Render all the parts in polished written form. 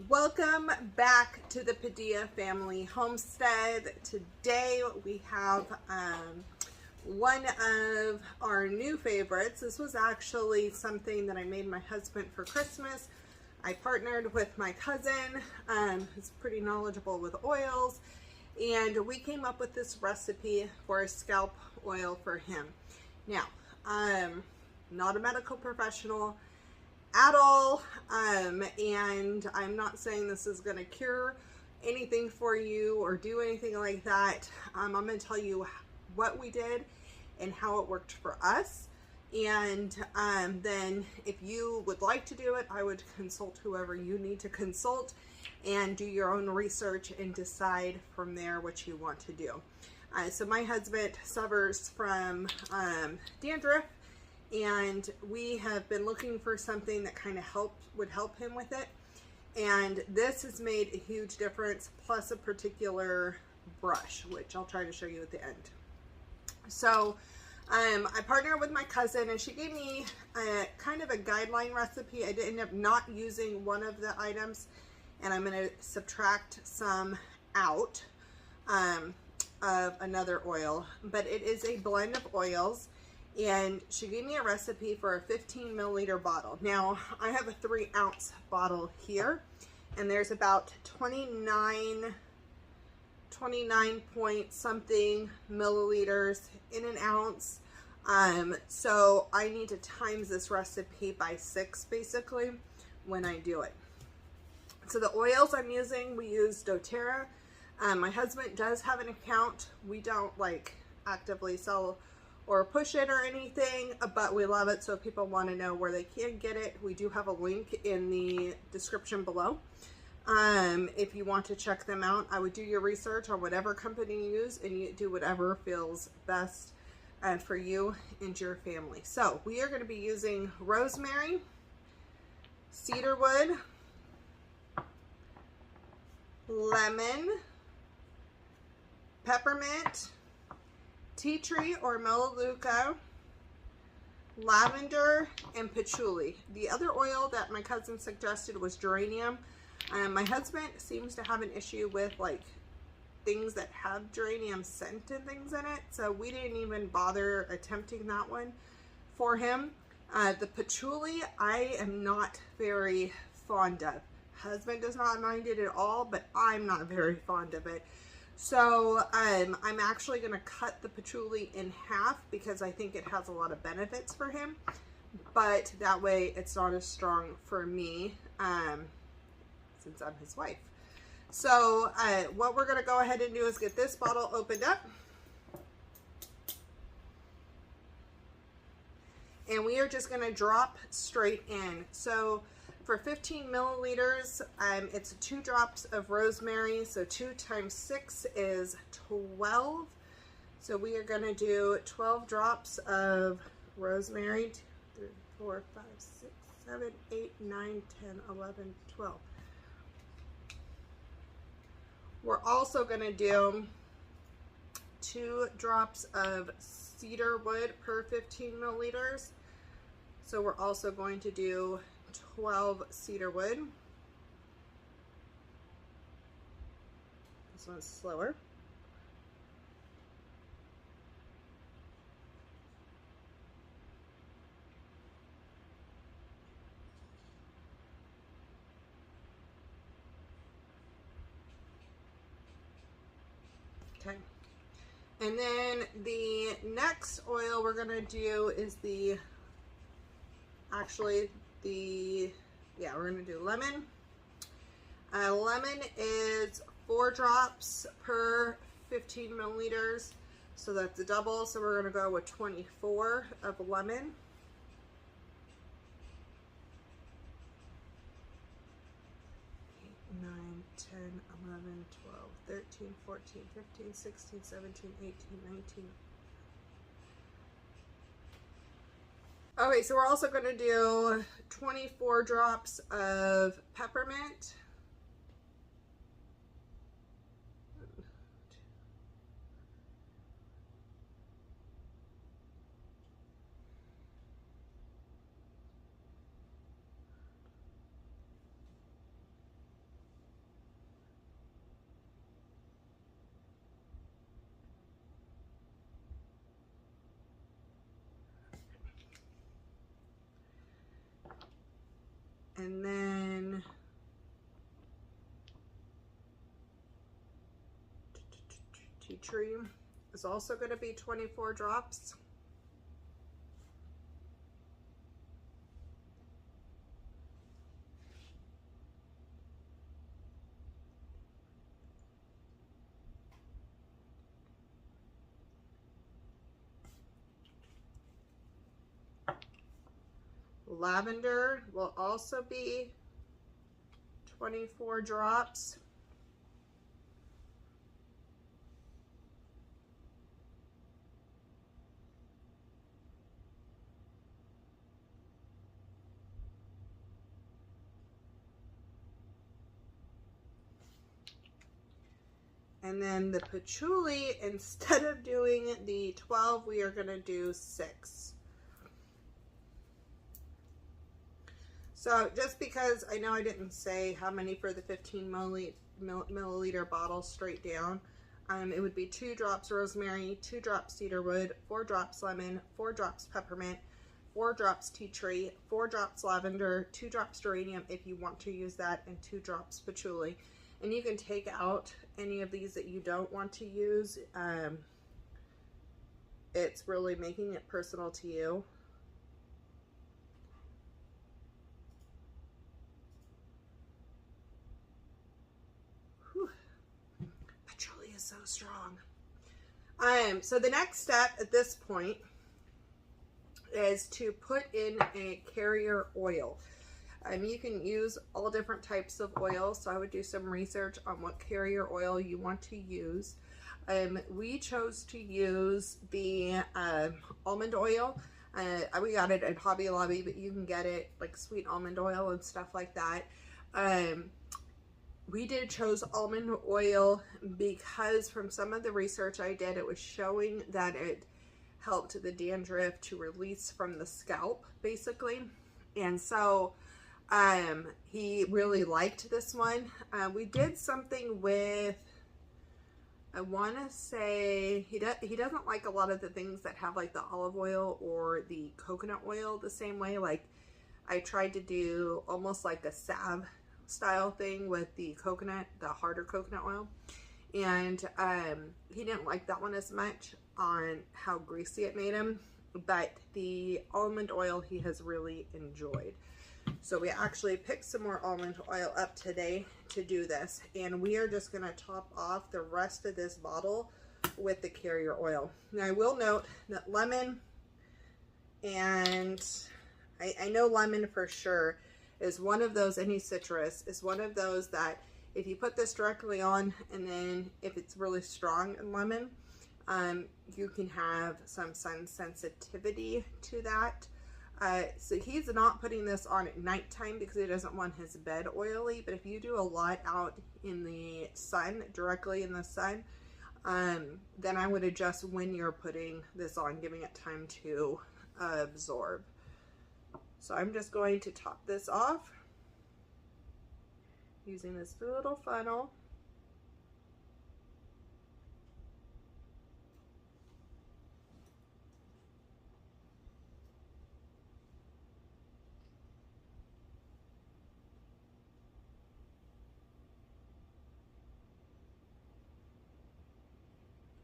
Welcome back to the Padilla Family Homestead. Today we have one of our new favorites. This was actually something that I made my husband for Christmas. I partnered with my cousin, who's pretty knowledgeable with oils, and we came up with this recipe for a scalp oil for him. Now, I'm not a medical professional at all, and I'm not saying this is going to cure anything for you or do anything like that. I'm going to tell you what we did and how it worked for us, and then if you would like to do it, I would consult whoever you need to consult and do your own research and decide from there what you want to do. So my husband suffers from dandruff, and we have been looking for something that kind of would help him with it, and this has made a huge difference, plus a particular brush, which I'll try to show you at the end. So I partnered with my cousin, and she gave me a kind of a guideline recipe. I did end up not using one of the items, and I'm going to subtract some out of another oil, but it is a blend of oils. And she gave me a recipe for a 15 milliliter bottle. Now, I have a 3-ounce bottle here, and there's about 29 point something milliliters in an ounce. So I need to times this recipe by 6 basically when I do it. So the oils I'm using, we use doTERRA. My husband does have an account. We don't like actively sell or push it or anything, but we love it. So if people want to know where they can get it, we do have a link in the description below. If you want to check them out, I would do your research on whatever company you use, and you do whatever feels best for you and your family. So we are going to be using rosemary, cedarwood, lemon, peppermint, tea tree or melaleuca, lavender, and patchouli. The other oil that my cousin suggested was geranium. My husband seems to have an issue with like things that have geranium scent and things in it, so we didn't even bother attempting that one for him. The patchouli I am not very fond of. Husband does not mind it at all, but I'm not very fond of it. So I'm actually going to cut the patchouli in half because I think it has a lot of benefits for him, but that way it's not as strong for me since I'm his wife. So what we're going to go ahead and do is get this bottle opened up, and we are just going to drop straight in. So for 15 milliliters, it's 2 drops of rosemary, so 2 times 6 is 12. So we are going to do 12 drops of rosemary, 2, 3, 4, 5, 6, 7, 8, 9, 10, 11, 12. We're also going to do 2 drops of cedar wood per 15 milliliters. So we're also going to do 12 cedar wood. This one's slower. Okay. And then the next oil we're going to do is we're going to do lemon. Lemon is 4 drops per 15 milliliters, so that's a double, so we're going to go with 24 of lemon. Eight, 9, 10, 11, 12, 13, 14, 15, 16, 17, 18, 19. Okay, so we're also going to do 24 drops of peppermint. And then tea tree is also going to be 24 drops. Lavender will also be 24 drops. And then the patchouli, instead of doing the 12, we are going to do 6. So just because I know I didn't say how many for the 15 milliliter bottle straight down, it would be 2 drops rosemary, 2 drops cedarwood, 4 drops lemon, 4 drops peppermint, 4 drops tea tree, 4 drops lavender, 2 drops geranium if you want to use that, and 2 drops patchouli. And you can take out any of these that you don't want to use. It's really making it personal to you. Whew. Patchouli is so strong. So the next step at this point is to put in a carrier oil. You can use all different types of oil, so I would do some research on what carrier oil you want to use. We chose to use the almond oil. We got it at Hobby Lobby, but you can get it like sweet almond oil and stuff like that. We chose almond oil because from some of the research I did, it was showing that it helped the dandruff to release from the scalp, basically. And so he really liked this one. We did something with, I want to say, he doesn't like a lot of the things that have like the olive oil or the coconut oil the same way. Like I tried to do almost like a salve style thing with the coconut, the harder coconut oil. And he didn't like that one as much on how greasy it made him. But the almond oil he has really enjoyed. So we actually picked some more almond oil up today to do this, and we are just going to top off the rest of this bottle with the carrier oil. Now I will note that lemon, and I know lemon for sure is one of those, any citrus is one of those that if you put this directly on, and then if it's really strong in lemon, you can have some sun sensitivity to that. So he's not putting this on at nighttime because he doesn't want his bed oily, but if you do a lot out in the sun, directly in the sun, then I would adjust when you're putting this on, giving it time to absorb. So I'm just going to top this off using this little funnel.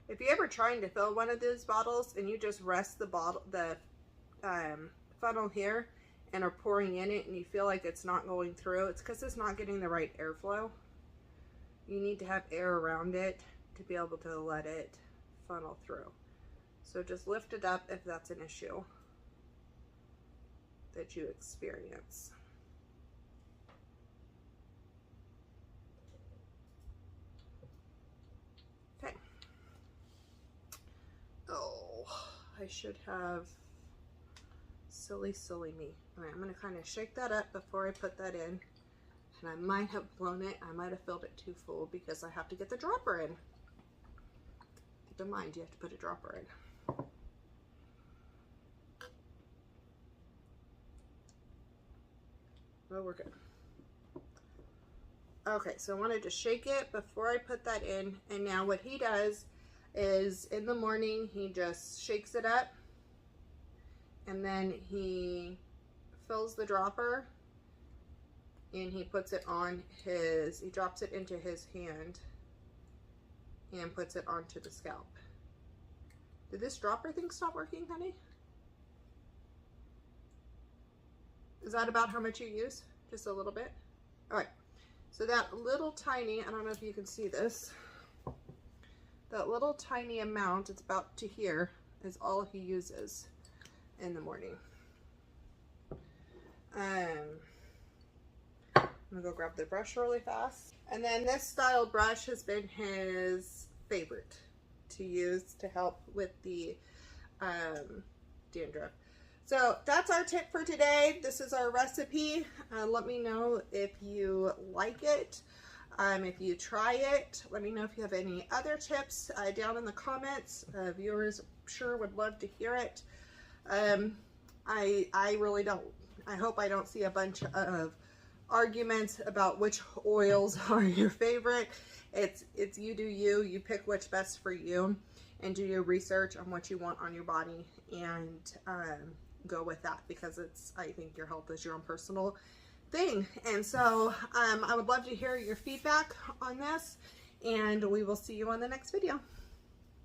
If you're ever trying to fill one of these bottles and you just rest the funnel here and are pouring in it and you feel like it's not going through, it's because it's not getting the right airflow. You need to have air around it to be able to let it funnel through. So just lift it up if that's an issue that you experience. Okay. Oh, I should have, silly me. All right, I'm going to kind of shake that up before I put that in. And I might have blown it. I might have filled it too full because I have to get the dropper in. Keep in mind, you have to put a dropper in. Oh, we're good. Okay, so I wanted to shake it before I put that in. And now what he does is in the morning, he just shakes it up. And then he fills the dropper. and he puts it on his, he drops it into his hand and puts it onto the scalp. Did this dropper thing stop working, honey? Is that about how much you use? Just a little bit? All right, so that little tiny, I don't know if you can see this, that little tiny amount, it's about to here, is all he uses in the morning. I'm gonna go grab the brush really fast. And then this style brush has been his favorite to use to help with the dandruff. So that's our tip for today. This is our recipe. Let me know if you like it. If you try it, let me know if you have any other tips down in the comments. Viewers sure would love to hear it. I really don't, I hope I don't see a bunch of arguments about which oils are your favorite. It's you do you. You pick what's best for you and do your research on what you want on your body and go with that, because it's, I think your health is your own personal thing. And so I would love to hear your feedback on this, and we will see you on the next video.